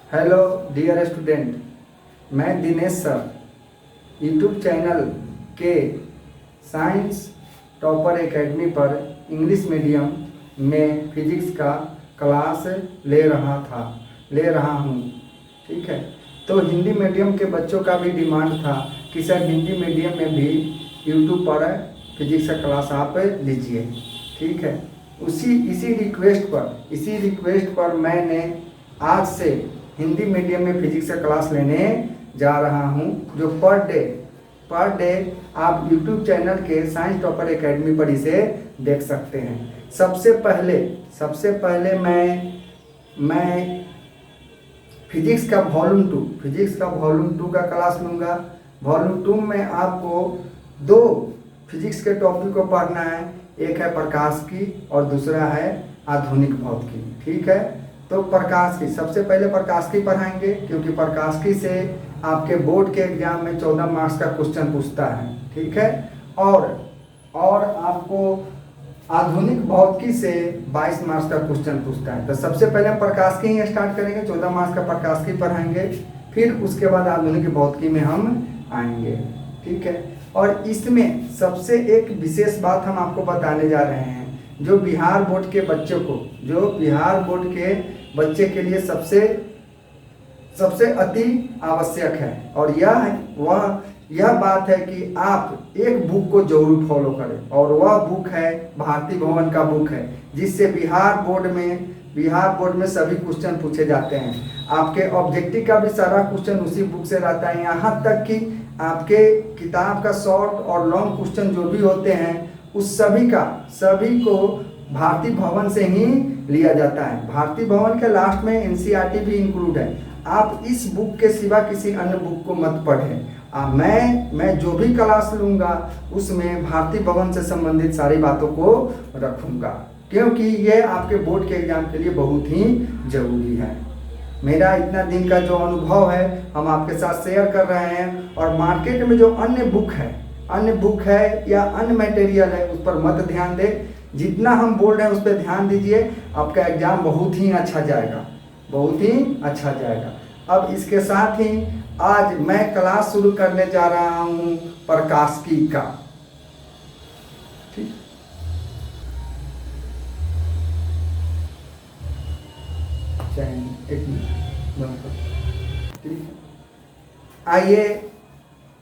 Hello dear student, मैं Dinesh sir YouTube channel के science topper academy पर इंग्लिश मीडियम में फिजिक्स का क्लास ले रहा हूँ। ठीक है, तो हिंदी मीडियम के बच्चों का भी डिमांड था कि सर हिंदी मीडियम में भी यूट्यूब पर फिजिक्स का क्लास आप लीजिए। ठीक है, इसी रिक्वेस्ट पर मैंने आज से हिंदी मीडियम में फिजिक्स का क्लास लेने जा रहा हूं, जो पर डे आप यूट्यूब चैनल के साइंस टॉपर एकेडमी पर इसे देख सकते हैं। सबसे पहले मैं फिजिक्स का वॉल्यूम टू का क्लास लूँगा। वॉल्यूम 2 में आपको 2 फिजिक्स के टॉपिक को पढ़ना है, एक है प्रकाश की और दूसरा है आधुनिक भौतिकी। ठीक है, तो प्रकाश की सबसे पहले प्रकाश की पढ़ाएंगे, क्योंकि प्रकाश की से आपके बोर्ड के एग्जाम में 14 मार्क्स का क्वेश्चन पूछता है। ठीक है, और आपको आधुनिक भौतिकी से 22 मार्क्स का क्वेश्चन पूछता है। तो सबसे पहले हम प्रकाश की ही स्टार्ट करेंगे, 14 मार्क्स का प्रकाश की पढ़ाएंगे, फिर उसके बाद आधुनिक भौतिकी में हम आएंगे। ठीक है, और इसमें सबसे एक विशेष बात हम आपको बताने जा रहे हैं, जो बिहार बोर्ड के बच्चे के लिए सबसे अति आवश्यक है। और यह बात है कि आप एक बुक को जरूर फॉलो करें, और वह बुक है भारती भवन का बुक है, जिससे बिहार बोर्ड में सभी क्वेश्चन पूछे जाते हैं। आपके ऑब्जेक्टिव का भी सारा क्वेश्चन उसी बुक से रहता है, यहाँ तक कि आपके किताब का शॉर्ट और लॉन्ग क्वेश्चन जो भी होते हैं उस सभी को भारती भवन से ही लिया जाता है। भारती भवन के लास्ट में एनसीईआरटी भी इंक्लूड है। आप इस बुक के सिवा किसी अन्य बुक को मत पढ़ें। मैं जो भी क्लास लूँगा उसमें भारती भवन से संबंधित सारी बातों को रखूँगा, क्योंकि ये आपके बोर्ड के एग्जाम के लिए बहुत ही जरूरी है। मेरा इतना दिन का जो अनुभव है हम आपके साथ शेयर कर रहे हैं। और मार्केट में जो अन्य बुक है या अन्य मटेरियल है उस पर मत ध्यान दें। जितना हम बोल रहे हैं उस पर ध्यान दीजिए, आपका एग्जाम बहुत ही अच्छा जाएगा। अब इसके साथ ही आज मैं क्लास शुरू करने जा रहा हूं प्रकाशिकी का। ठीक, एक मिनट, आइए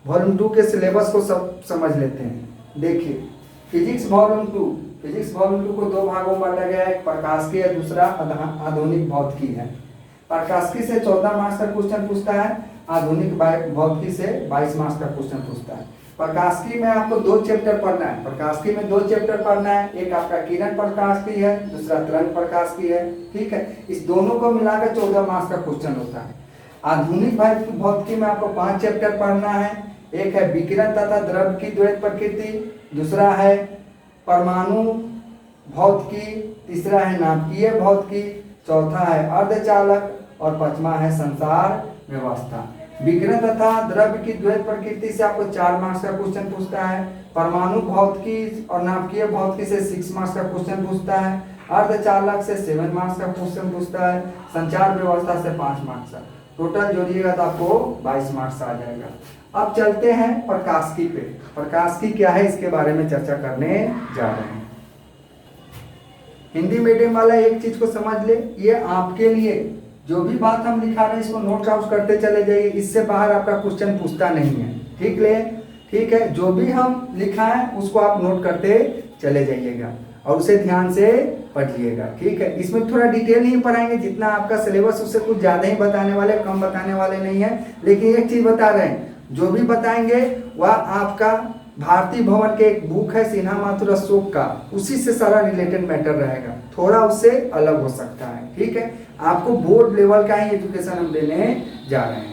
वॉल्यूम 2 के सिलेबस को सब समझ लेते हैं। देखिए, फिजिक्स वॉल्यूम 2 को 2 भागों में बांटा गया है, एक प्रकाशिकी है, दूसरा आधुनिक भौतिकी है। प्रकाशिकी से 14 मार्क्स का क्वेश्चन पूछता है, आधुनिक भौतिकी से 22 मार्क्स का क्वेश्चन पूछता है। प्रकाशिकी में आपको 2 चैप्टर पढ़ना है, एक आपका किरण प्रकाश की है, दूसरा तरंग प्रकाश की है। ठीक है, इस दोनों को मिलाकर 14 मार्क्स का क्वेश्चन होता है। आधुनिक भौतिकी में आपको 5 चैप्टर पढ़ना है, एक है विकिरण तथा द्रव्य की द्वैत प्रकृति, दूसरा है परमाणु भौतिकी, तीसरा है नाभिकीय भौतिकी, चौथा है अर्धचालक और पांचवा है संसार व्यवस्था। विकिरण तथा द्रव्य की द्वैत प्रकृति से आपको 4 मार्क्स का क्वेश्चन पूछता है, परमाणु भौतिकी और नाभिकीय भौतिकी से 6 मार्क्स का क्वेश्चन पूछता है, अर्धचालक से 7 मार्क्स का क्वेश्चन पूछता है, संचार व्यवस्था से 5 मार्क्स का। टोटल जोड़िएगा तो आपको 22 मार्क्स आ जाएगा। अब चलते हैं प्रकाशिकी पे। प्रकाशिकी क्या है इसके बारे में चर्चा करने जा रहे हैं। हिंदी मीडियम वाला एक चीज को समझ ले, ये आपके लिए जो भी बात हम लिखा रहे हैं इसको नोट आउट करते चले जाइए, इससे बाहर आपका क्वेश्चन पूछता नहीं है। ठीक है, जो भी हम लिखा है उसको आप नोट करते चले जाइएगा और उसे ध्यान से पढ़िएगा। ठीक है, इसमें थोड़ा डिटेल नहीं पढ़ाएंगे, जितना आपका सिलेबस उससे कुछ ज़्यादा ही बताने वाले, कम बताने वाले नहीं है। लेकिन एक चीज़ बता रहे हैं, जो भी बताएंगे वह आपका भारती भवन के एक बुक है सिन्हा माथुर अशोक का, उसी से सारा रिलेटेड मैटर रहेगा, थोड़ा उससे अलग हो सकता है। ठीक है, आपको बोर्ड लेवल का ही एजुकेशन हम देने जा रहे हैं।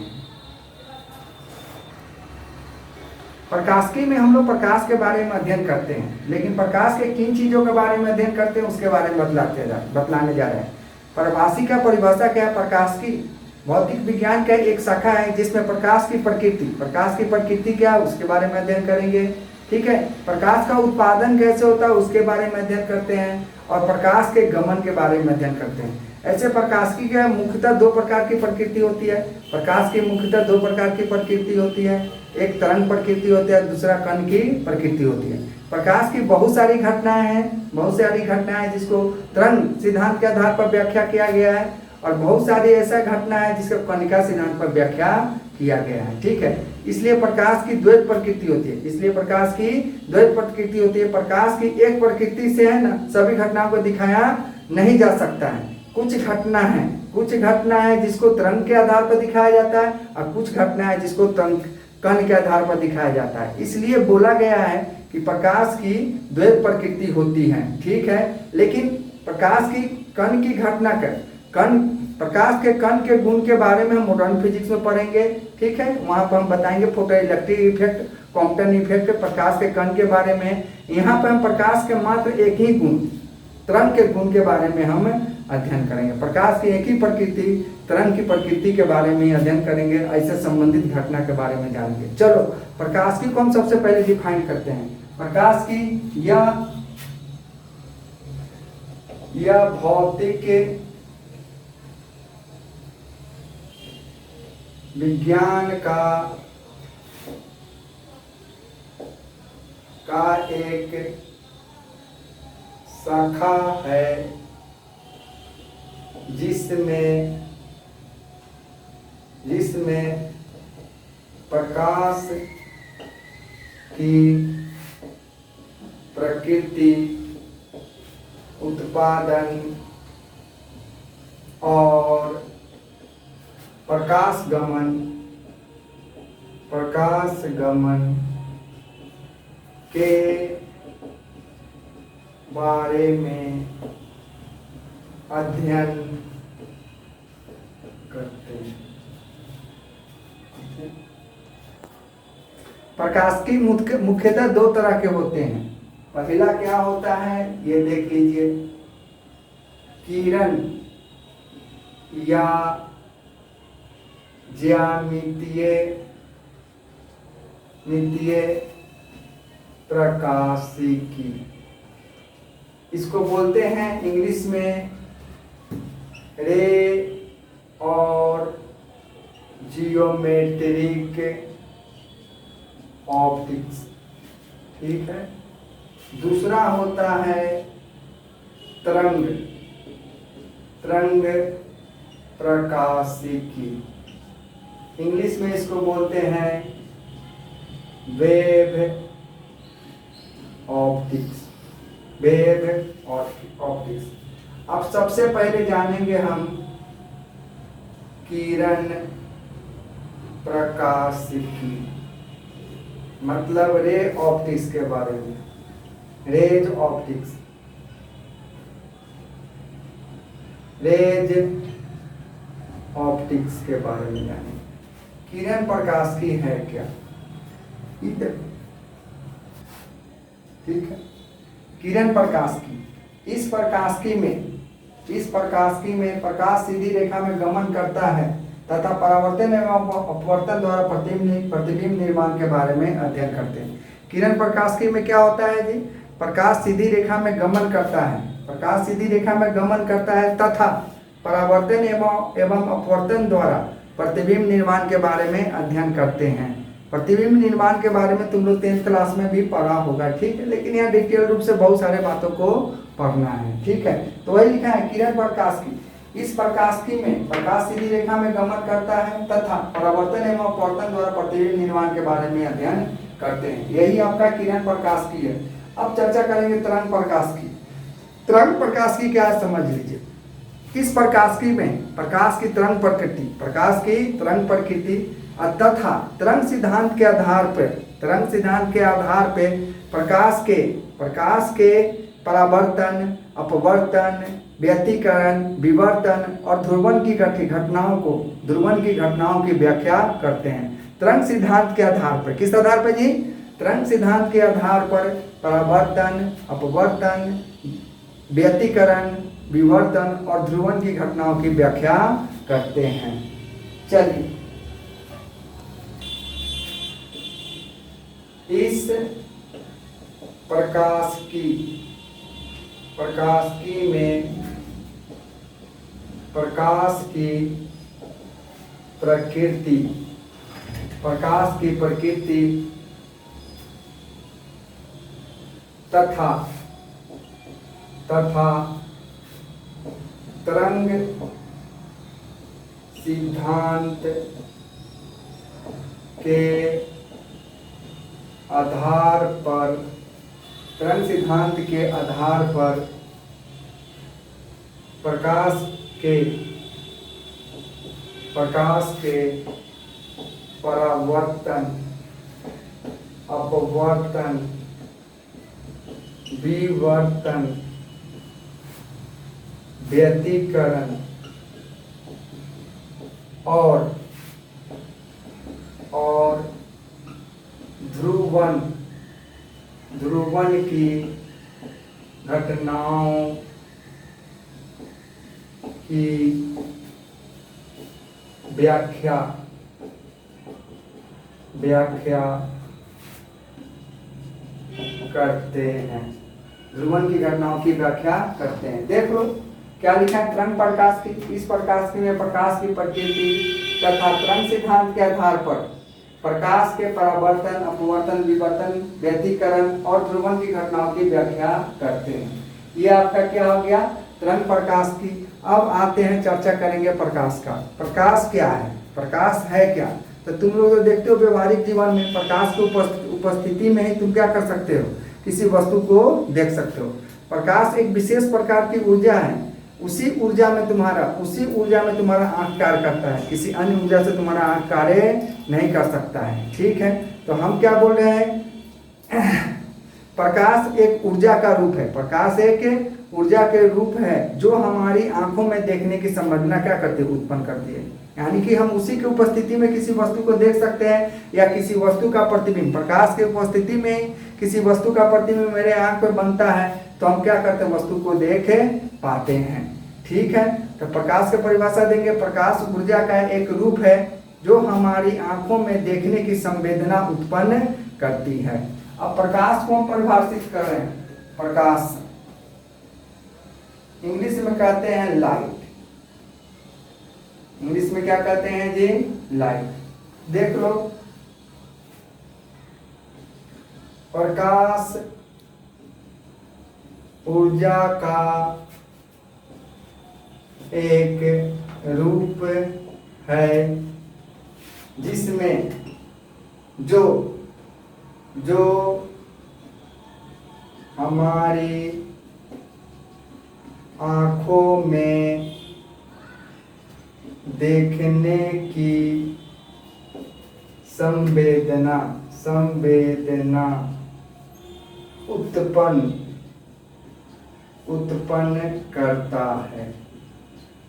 प्रकाशिकी में हम लोग प्रकाश के बारे में अध्ययन करते हैं, लेकिन प्रकाश के किन चीजों के बारे में अध्ययन करते हैं उसके बारे में बतलाने जा रहे हैं। परिभाषा क्या है? प्रकाश की भौतिक विज्ञान का एक शाखा है जिसमें प्रकाश की प्रकृति क्या है उसके बारे में अध्ययन करेंगे। ठीक है, प्रकाश का उत्पादन कैसे होता है उसके बारे में अध्ययन करते हैं, और प्रकाश के गमन के बारे में अध्ययन करते हैं। ऐसे प्रकाश की क्या मुख्यतः दो प्रकार की प्रकृति होती है। प्रकाश की मुख्यतः दो प्रकार की प्रकृति होती है, एक तरंग प्रकृति होती है, दूसरा कण की प्रकृति होती है। प्रकाश की बहुत सारी घटनाएं हैं, बहुत सारी घटनाएं जिसको तरंग सिद्धांत के आधार पर व्याख्या किया गया है, और बहुत सारी ऐसा घटना है जिसको कणिका सिद्धांत पर व्याख्या किया गया है। ठीक है, इसलिए प्रकाश की द्वैत प्रकृति होती है, इसलिए प्रकाश की द्वैत प्रकृति होती है। प्रकाश की एक प्रकृति से है ना सभी घटनाओं को दिखाया नहीं जा सकता है। कुछ घटना है जिसको तरंग के आधार पर दिखाया जाता है, और कुछ घटना है जिसको तरंग कण के आधार पर दिखाया जाता है। इसलिए बोला गया है कि प्रकाश की द्वैत प्रकृति होती है। ठीक है, लेकिन प्रकाश की कण की घटना प्रकाश के कण के गुण के बारे में हम मॉडर्न फिजिक्स में पढ़ेंगे। ठीक है, वहां पर हम बताएंगे photoelectric effect, Compton effect, प्रकाश के कण के बारे में। यहाँ पर हम प्रकाश के मात्र एक ही गुण, तरंग के गुण के बारे में हम अध्ययन करेंगे। प्रकाश की एक ही प्रकृति, तरंग की प्रकृति के बारे में अध्ययन करेंगे, ऐसे संबंधित घटना के बारे में जानेंगे। चलो, प्रकाश की को हम सबसे पहले डिफाइन करते हैं। प्रकाश की यह भौतिक विज्ञान का एक शाखा है जिसमें प्रकाश की प्रकृति, उत्पादन और प्रकाश गमन के बारे में अध्ययन करते हैं। प्रकाश की मुख्यतः दो तरह के होते हैं। पहला क्या होता है, ये देख लीजिए, किरण या ज्यामितीय प्रकाशिकी, इसको बोलते हैं इंग्लिश में रे और जियोमेट्रिक ऑप्टिक्स। ठीक है, दूसरा होता है तरंग प्रकाशिकी, इंग्लिश में इसको बोलते हैं वेव ऑप्टिक्स। अब सबसे पहले जानेंगे हम किरण प्रकाशिकी, मतलब रे ऑप्टिक्स के बारे में, रेज ऑप्टिक्स। रेज ऑप्टिक्स के बारे में जानेंगे। किरण प्रकाशिकी है क्या? ठीक है, किरण प्रकाशिकी, इस प्रकाशिकी में प्रकाश सीधी रेखा में गमन करता है तथा परावर्तन एवं अपवर्तन द्वारा प्रतिबिंब निर्माण के बारे में अध्ययन करते हैं। किरण प्रकाशिकी में क्या होता है जी? प्रकाश सीधी रेखा में गमन करता है, तथा परावर्तन एवं अपवर्तन द्वारा प्रतिबिंब निर्माण के बारे में अध्ययन करते हैं। प्रतिबिंब निर्माण के बारे में तुम लोग 10th क्लास में भी पढ़ा होगा। ठीक है, लेकिन यहाँ डिटेल रूप से बहुत सारे बातों को पढ़ना है। ठीक है, तो वही लिखा है किरण प्रकाशिकी। इस प्रकाशिकी में प्रकाश सीधी रेखा में गमन करता है तथा परावर्तन एवं अपवर्तन द्वारा प्रतिबिंब निर्माण के बारे में अध्ययन करते हैं। यही आपका किरण प्रकाशिकी है। अब चर्चा करेंगे तरंग प्रकाशिकी। तरंग प्रकाशिकी क्या है समझ लीजिए। इस प्रकाशिकी में प्रकाश की तरंग प्रकृति तथा तरंग सिद्धांत के आधार पर प्रकाश के परावर्तन, अपवर्तन, व्यतिकरण, विवर्तन और ध्रुवण की घटनाओं की व्याख्या करते हैं। तरंग सिद्धांत के आधार पर, किस आधार पर जी? तरंग सिद्धांत के आधार पर परावर्तन, अपवर्तन, व्यतिकरण, विवर्तन और ध्रुवण की घटनाओं की व्याख्या करते हैं। चलिए, इस प्रकाशिकी में प्रकाश की प्रकृति, प्रकाश की प्रकृति तथा तरंग सिद्धांत के आधार पर, तरंग सिद्धांत के आधार पर प्रकाश के परावर्तन, अपवर्तन, विवर्तन, व्यतिकरण और ध्रुवन की घटनाओं की व्याख्या करते हैं। ध्रुवन की घटनाओं की व्याख्या करते हैं। देख लो क्या लिखा है, तरंग प्रकाश की, इस प्रकाश में प्रकाश की प्रकृति तथा तरंग सिद्धांत के आधार पर प्रकाश के परावर्तन, अपवर्तन, विवर्तन, व्यतिकरण और ध्रुवन की घटनाओं की व्याख्या करते हैं। ये आपका क्या हो गया, तरंग प्रकाश की। अब आते हैं, चर्चा करेंगे प्रकाश का। प्रकाश क्या है, प्रकाश है क्या? तो तुम लोग तो देखते हो व्यवहारिक जीवन में प्रकाश की उपस्थिति में ही तुम क्या कर सकते हो, किसी वस्तु को देख सकते हो। प्रकाश एक विशेष प्रकार की ऊर्जा है, उसी ऊर्जा में तुम्हारा आंख कार्य करता है, किसी अन्य ऊर्जा से तुम्हारा आंख कार्य नहीं कर सकता है। ठीक है, तो हम क्या बोल रहे हैं, प्रकाश एक ऊर्जा का रूप है, प्रकाश एक ऊर्जा के रूप है जो हमारी आंखों में देखने की संभावना क्या करती है, उत्पन्न करती है। यानी कि हम उसी की उपस्थिति में किसी वस्तु को देख सकते हैं या किसी वस्तु का प्रतिबिंब, प्रकाश की उपस्थिति में किसी वस्तु का प्रतिबिंब मेरे आंख पर बनता है तो हम क्या करते हैं, वस्तु को देख पाते हैं। ठीक है, तो प्रकाश की परिभाषा देंगे, प्रकाश ऊर्जा का एक रूप है जो हमारी आंखों में देखने की संवेदना उत्पन्न करती है। अब प्रकाश को हम परिभाषित कर रहे हैं, प्रकाश इंग्लिश में कहते हैं लाइट। इंग्लिश में क्या कहते हैं जी, लाइट। देख लो, प्रकाश ऊर्जा का एक रूप है जिसमें जो हमारी आंखों में देखने की संवेदना उत्पन्न करता है।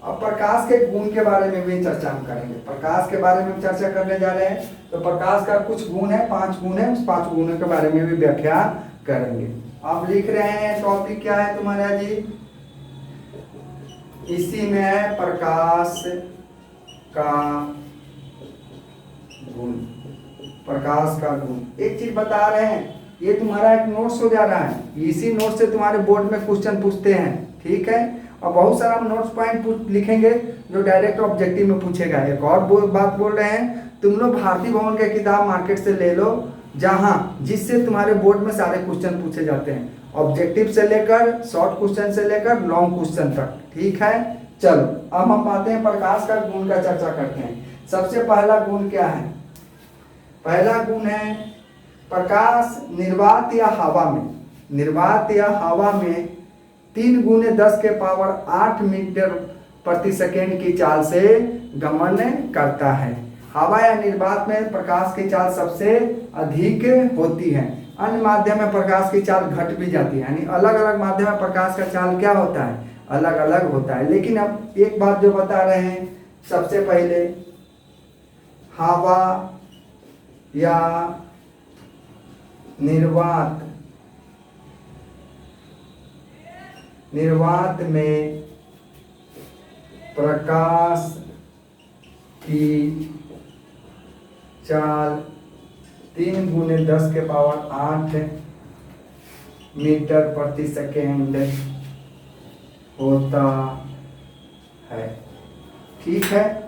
अब प्रकाश के गुण के बारे में भी चर्चा हम करेंगे, प्रकाश के बारे में चर्चा करने जा रहे हैं। तो प्रकाश का कुछ गुण है, 5 गुण है, उस 5 गुणों के बारे में भी व्याख्या करेंगे। आप लिख रहे हैं, टॉपिक क्या है तुम्हारा जी, इसी में है प्रकाश का गुण। प्रकाश का गुण एक चीज बता रहे हैं, ये तुम्हारा एक नोट्स हो जा रहा है, इसी नोट से तुम्हारे बोर्ड में क्वेश्चन पूछते हैं। ठीक है, और बहुत सारा हम नोट्स पॉइंट लिखेंगे जो डायरेक्ट ऑब्जेक्टिव में पूछेगा। एक और बात बोल रहे हैं, तुम लोग भारती भवन के किताब मार्केट से ले लो, जिससे तुम्हारे बोर्ड में सारे क्वेश्चन पूछे जाते हैं, ऑब्जेक्टिव से लेकर शॉर्ट क्वेश्चन से लेकर लॉन्ग क्वेश्चन तक। ठीक है, चलो अब हम आते हैं प्रकाश का गुण का चर्चा करते हैं। सबसे पहला गुण क्या है, पहला गुण है प्रकाश निर्वात या हवा में 3 गुने 10 के पावर 8 मीटर प्रति सेकेंड की चाल से गमन करता है। हवा या निर्वात में प्रकाश की चाल सबसे अधिक होती है। अन्य माध्यम में प्रकाश की चाल घट भी जाती है, यानी अलग अलग माध्यम में प्रकाश का चाल क्या होता है, अलग अलग होता है। लेकिन अब एक बात जो बता रहे हैं, सबसे पहले हवा या निर्वात में प्रकाश की चाल 3 गुने 10 के पावर 8 मीटर प्रति सेकेंड होता है। ठीक है।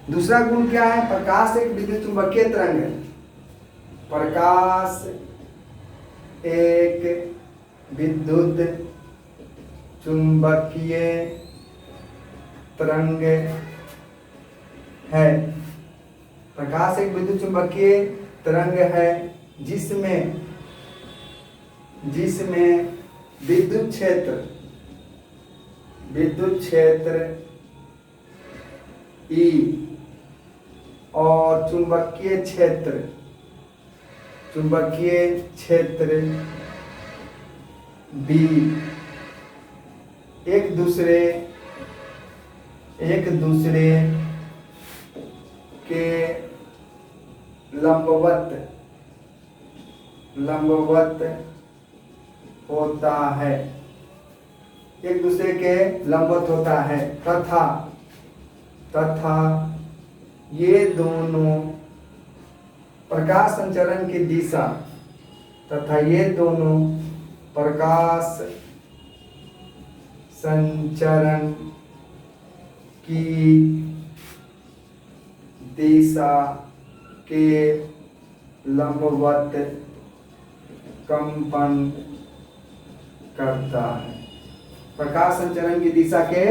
दूसरा गुण क्या है? प्रकाश एक विद्युत चुंबकीय तरंग है। प्रकाश एक विद्युत चुंबकीय तरंग है। प्रकाश एक विद्युत चुंबकीय तरंग है जिसमें विद्युत क्षेत्र E और चुंबकीय क्षेत्र B एक दूसरे के लंबवत होता है, एक दूसरे के लंबवत होता है तथा ये दोनों प्रकाश संचरण की दिशा के लंबवत कंपन करता है। प्रकाश संचरण की दिशा के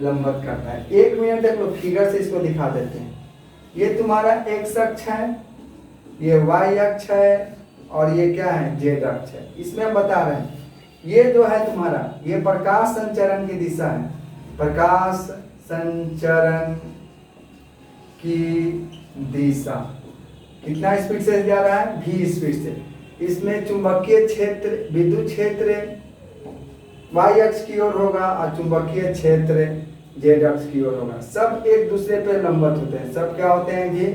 लंबवत करता है। एक मिनट देख लो, फिगर से इसको दिखा देते हैं। ये तुम्हारा एक्स अक्ष है, ये वाई अक्ष है और ये क्या है? जेड अक्ष है। इसमें हम बता रहे हैं ये जो है तुम्हारा, ये प्रकाश संचरण की दिशा है। प्रकाश संचरण की दिशा कितना स्पीड से जा रहा है? v स्पीड से। इसमें चुंबकीय क्षेत्र, विद्युत क्षेत्र y अक्ष की ओर होगा और चुंबकीय क्षेत्र z अक्ष की ओर होगा। सब एक दूसरे पे लंबवत होते हैं। सब क्या होते हैं जी?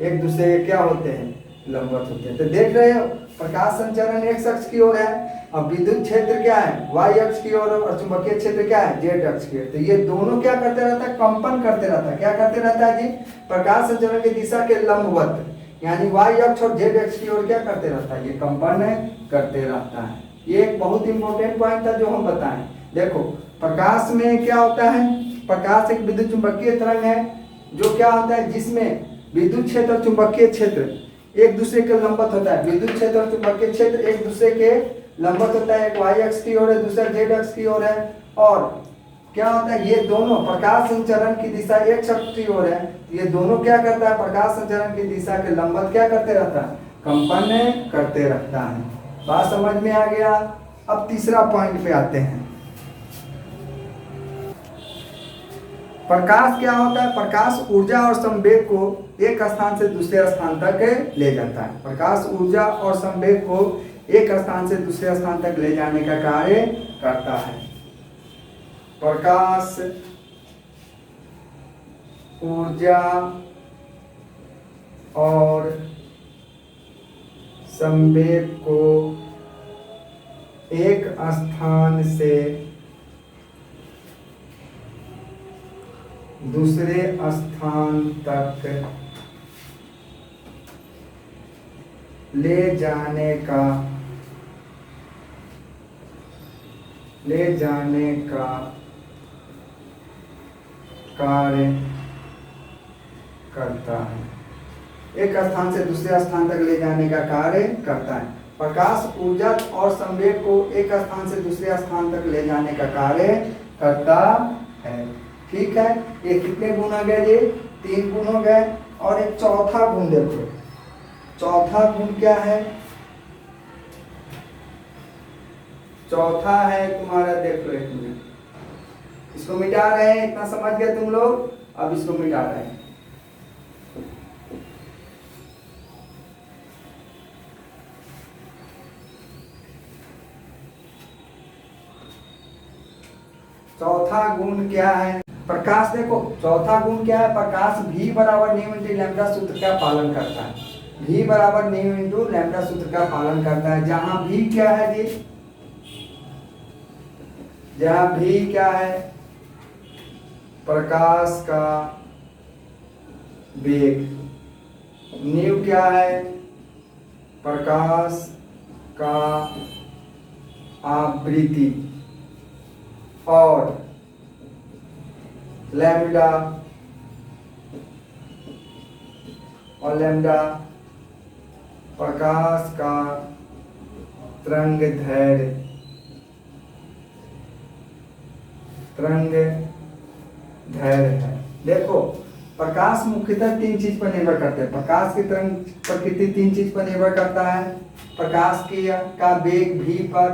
एक दूसरे के क्या होते हैं? लंबवत होते हैं। तो देख रहे हो, प्रकाश संचरण x अक्ष की ओर है और विद्युत क्षेत्र क्या है? y अक्ष की ओर और चुंबकीय क्षेत्र क्या है? z अक्ष की ओर। तो ये दोनों क्या करते रहता है? कंपन करते रहता है। क्या करते रहता है जी? प्रकाश संचरण की दिशा के लंबवत, यानी y अक्ष और z अक्ष की ओर क्या करते रहता है? ये कंपन करते रहता है। ये एक बहुत इंपॉर्टेंट पॉइंट था जो हम बताएं। देखो, प्रकाश में क्या होता है? प्रकाश एक विद्युत चुंबकीय तरंग है जो क्या होता है? जिसमें विद्युत क्षेत्र और चुंबकीय क्षेत्र एक दूसरे के लंबवत होता है। विद्युत क्षेत्र और चुंबकीय क्षेत्र एक दूसरे के लंबवत होता है। एक y अक्ष की ओर है, दूसरा z अक्ष की ओर है। और क्या होता है? ये दोनों प्रकाश संचरण की दिशा x अक्ष की ओर है। ये दोनों क्या करता है? प्रकाश संचरण की दिशा के लंबवत क्या करते रहता है? कंपन करते रहता है। बात समझ में आ गया? अब तीसरा पॉइंट पे आते हैं। प्रकाश क्या होता है? प्रकाश ऊर्जा और संवेग को एक स्थान से दूसरे स्थान तक ले जाता है। प्रकाश ऊर्जा और संवेग को एक स्थान से दूसरे स्थान तक ले जाने का कार्य करता है। प्रकाश ऊर्जा और संवेग को एक स्थान से दूसरे स्थान तक ले जाने का कार्य करता है। एक स्थान से दूसरे स्थान तक ले जाने का कार्य करता है। प्रकाश ऊर्जा और संवेग को एक स्थान से दूसरे स्थान तक ले जाने का कार्य करता है। ठीक है, ये कितने गुण आ गए? ये 3 गुण हो गए। और एक चौथा गुण देखो। चौथा गुण क्या है? चौथा है तुम्हारा, देखो एक मिनट, इसको मिटा रहे हैं। इतना समझ गए तुम लोग? अब इसको मिटा रहे हैं। चौथा गुण क्या है? प्रकाश देखो, चौथा गुण क्या है? प्रकाश V बराबर न्यू इंटू लैम्ब्डा सूत्र का पालन करता है। V बराबर न्यू इंटू लैम्ब्डा सूत्र का पालन करता है। जहां V क्या है जी? जहां V क्या है? प्रकाश का वेग। न्यू क्या है? प्रकाश का आवृत्ति। और लैम्डा और लैम्डा प्रकाश का तरंगदैर्घ्य है। देखो प्रकाश मुख्यतः तीन चीज पर निर्भर करते हैं। प्रकाश की तरंग प्रकृति तीन चीज पर निर्भर करता है। प्रकाश का वेग v पर,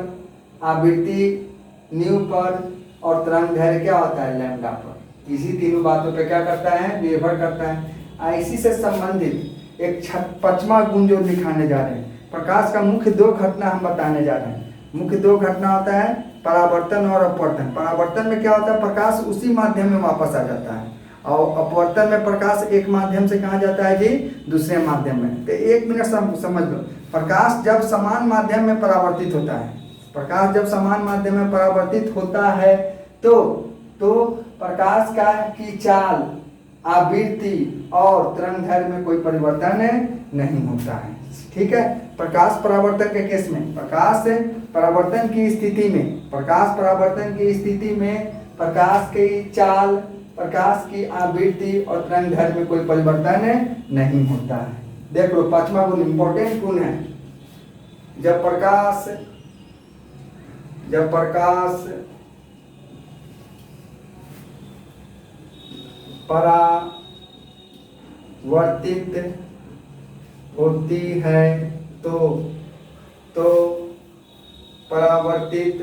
आवृत्ति न्यू पर और तरंगदैर्घ्य क्या होता है लैम्डा पर। इसी तीनों बातों पे क्या करता है, निर्भर करता है। इसी से संबंधित एक पांचवा गुण जो दिखाने जा रहे हैं। प्रकाश का मुख्य दो घटना हम बताने जा रहे हैं। मुख्य दो घटना होता है परावर्तन और अपवर्तन। परावर्तन में क्या होता है, प्रकाश उसी माध्यम में वापस आ जाता है, और अपवर्तन में प्रकाश एक माध्यम से कहाँ जाता है जी, दूसरे माध्यम में। तो एक मिनट समझ लो, प्रकाश जब समान माध्यम में परावर्तित होता है, प्रकाश जब समान माध्यम में परावर्तित होता है तो प्रकाश की चाल, आवृत्ति और तरंगदैर्घ्य में कोई परिवर्तन नहीं होता है। ठीक है। प्रकाश परावर्तन के केस में, प्रकाश परावर्तन की स्थिति में प्रकाश की चाल, प्रकाश की आवृत्ति और तरंगदैर्घ्य में कोई परिवर्तन नहीं होता है। देख लो पांचवा गुण इंपॉर्टेंट गुण है। जब प्रकाश परावर्तित होती है तो परावर्तित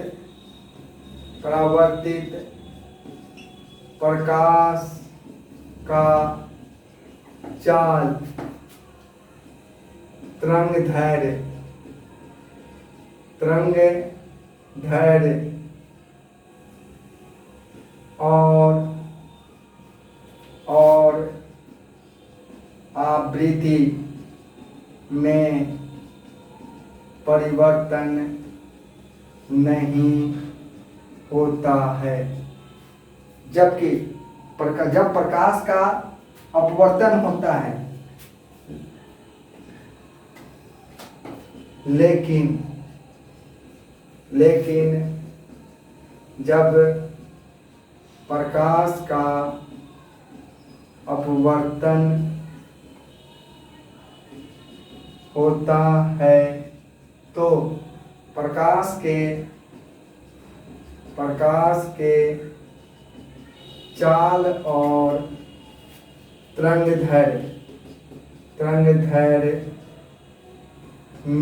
प्रकाश का चाल, तरंगदैर्घ्य और आवृत्ति में परिवर्तन नहीं होता है। जबकि जब प्रकाश का अपवर्तन होता है, लेकिन जब प्रकाश का अपवर्तन होता है तो प्रकाश के चाल और तरंगदैर्घ्य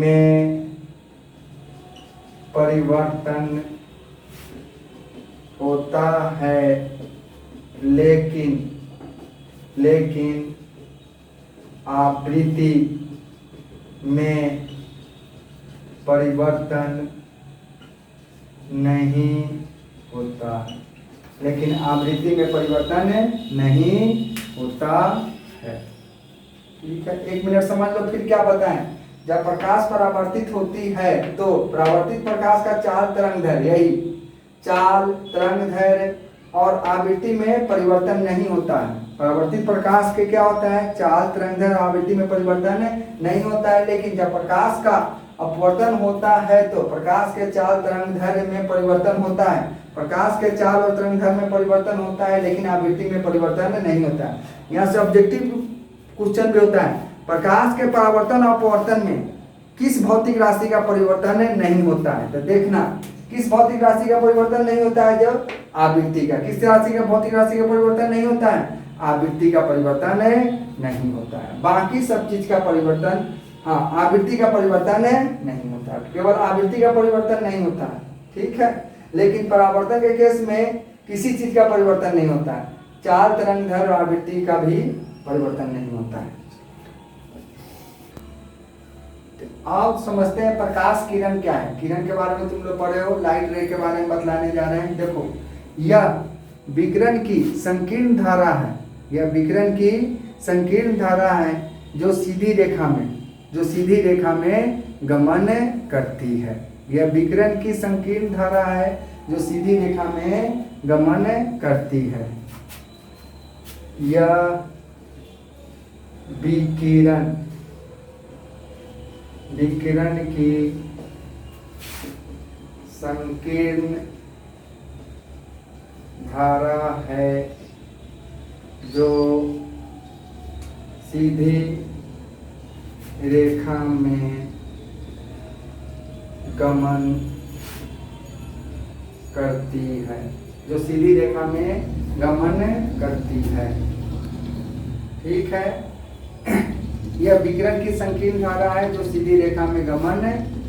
में परिवर्तन होता है, लेकिन आवृत्ति में परिवर्तन नहीं होता है। ठीक है, एक मिनट समझ लो फिर क्या बताएं। जब प्रकाश परावर्तित होती है तो परावर्तित प्रकाश का चाल, तरंगदैर्घ्य और आवृत्ति में परिवर्तन नहीं होता है। परावर्तित प्रकाश के क्या होता है, चाल, तरंगदैर्घ्य और आवृत्ति में परिवर्तन नहीं होता है। लेकिन जब प्रकाश का अपवर्तन होता है तो प्रकाश के चाल, तरंगदैर्घ्य में परिवर्तन होता है। प्रकाश के चाल और तरंगदैर्घ्य में परिवर्तन होता है, लेकिन आवृत्ति में परिवर्तन नहीं होता है। यहाँ से ऑब्जेक्टिव क्वेश्चन भी होता है, प्रकाश के परावर्तन और अपवर्तन में किस भौतिक राशि का परिवर्तन नहीं होता है। तो देखना किस भौतिक राशि का परिवर्तन नहीं होता है, जब आवृत्ति का। किस राशि का, भौतिक राशि का परिवर्तन नहीं होता है, आवृत्ति का परिवर्तन नहीं होता है। बाकी सब चीज का परिवर्तन, हाँ, आवृत्ति का परिवर्तन नहीं होता है, केवल आवृत्ति का परिवर्तन नहीं होता है। ठीक है, लेकिन परावर्तन के केस में किसी चीज का परिवर्तन नहीं होता है, चाल, तरंगदैर्घ्य और आवृत्ति का भी परिवर्तन नहीं होता है। आप समझते हैं प्रकाश किरण क्या है। किरण के बारे में तुम लोग पढ़े हो, लाइट रे के बारे में बतलाने जा रहे हैं। देखो, यह विकिरण की संकीर्ण धारा है, जो सीधी रेखा में गमन करती है। यह विकिरण की संकीर्ण धारा है जो सीधी रेखा में गमन करती है। यह विकिरण की संकीर्ण धारा है जो सीधी रेखा में गमन करती है, जो सीधी रेखा में गमन करती है। ठीक है, यह विकिरण की संकीर्ण धारा है जो सीधी रेखा में गमन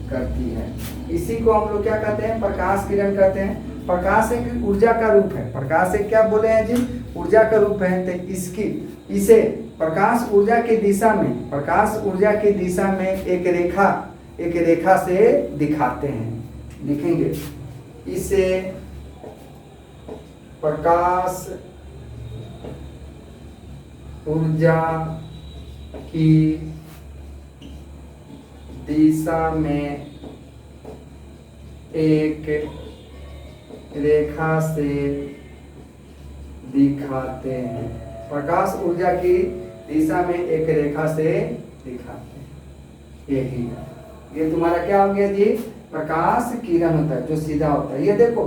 करती है। इसी को हम लोग क्या कहते हैं? प्रकाश किरण कहते हैं। प्रकाश एक ऊर्जा का रूप है। प्रकाश एक क्या बोले हैं जी? ऊर्जा का रूप है। तो इसे प्रकाश ऊर्जा की दिशा में एक रेखा से दिखाते हैं, लिखेंगे। इसे प्रकाश ऊर्जा की दिशा में एक रेखा से दिखाते हैं। प्रकाश ऊर्जा की दिशा में एक रेखा से दिखाते हैं। यही है, ये तुम्हारा क्या हो गया जी? प्रकाश किरण होता है जो सीधा होता है। ये देखो,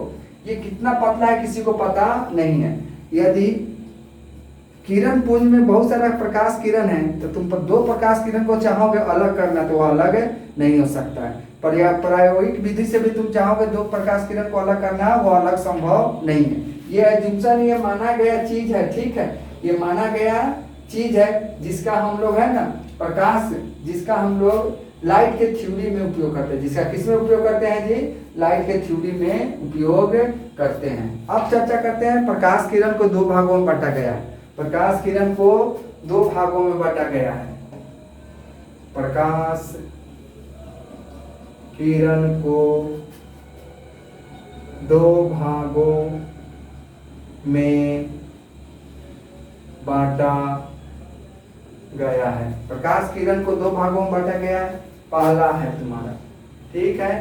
ये कितना पतला है किसी को पता नहीं है। यदि किरण पुंज में बहुत सारा प्रकाश किरण है तो तुम पर दो प्रकाश किरण को चाहोगे अलग करना तो वो अलग नहीं हो सकता है। प्रायोगिक विधि से भी तुम चाहोगे दो प्रकाश किरण को अलग करना, वो अलग संभव नहीं है। ये एजम्पशन, ये माना गया चीज है। ठीक है, ये माना गया चीज है जिसका हम लोग है ना प्रकाश, जिसका हम लोग लाइट के थ्योरी में उपयोग करते हैं। जिसका किस में उपयोग करते हैं जी? लाइट के थ्योरी में उपयोग करते हैं। अब चर्चा करते हैं प्रकाश किरण को दो भागों में बांटा गया है। प्रकाश किरण को दो भागों में बांटा गया है। प्रकाश किरण को दो भागों में बांटा गया है। प्रकाश किरण को दो भागों में बांटा गया है। पहला है तुम्हारा, ठीक है,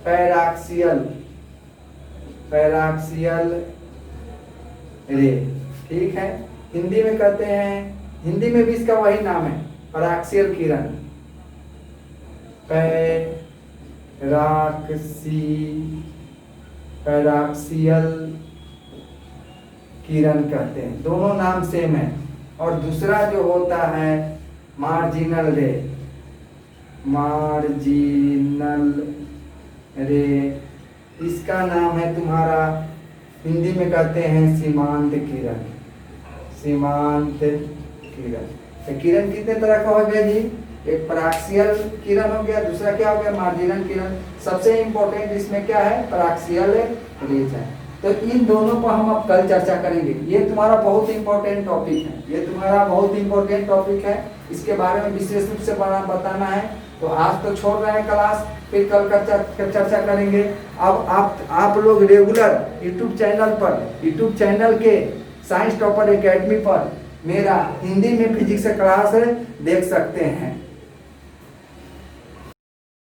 पैराक्सियल रे। ठीक है, हिंदी में कहते हैं, हिंदी में भी इसका वही नाम है, पैराक्सियल किरण। पैराक्सियल किरण कहते हैं, दोनों नाम सेम है। और दूसरा जो होता है मार्जिनल रे, इसका नाम है तुम्हारा, हिंदी में कहते हैं सीमांत किरण। तो किरण कितने तरह का हो गया जी? एक पैराक्सियल किरण हो गया, दूसरा क्या हो गया? मार्जिनल किरण। सबसे इंपॉर्टेंट इसमें क्या है? पैराक्सियल रेज है। तो इन दोनों पर हम अब कल चर्चा करेंगे। ये तुम्हारा बहुत इंपॉर्टेंट टॉपिक है, इसके बारे में विशेष रूप से बताना है। तो आज तो छोड़ रहे हैं क्लास, फिर कल का चर्चा करेंगे। अब आप लोग रेगुलर यूट्यूब चैनल के साइंस टॉपर एकेडमी पर मेरा हिंदी में फिजिक्स क्लास देख सकते हैं।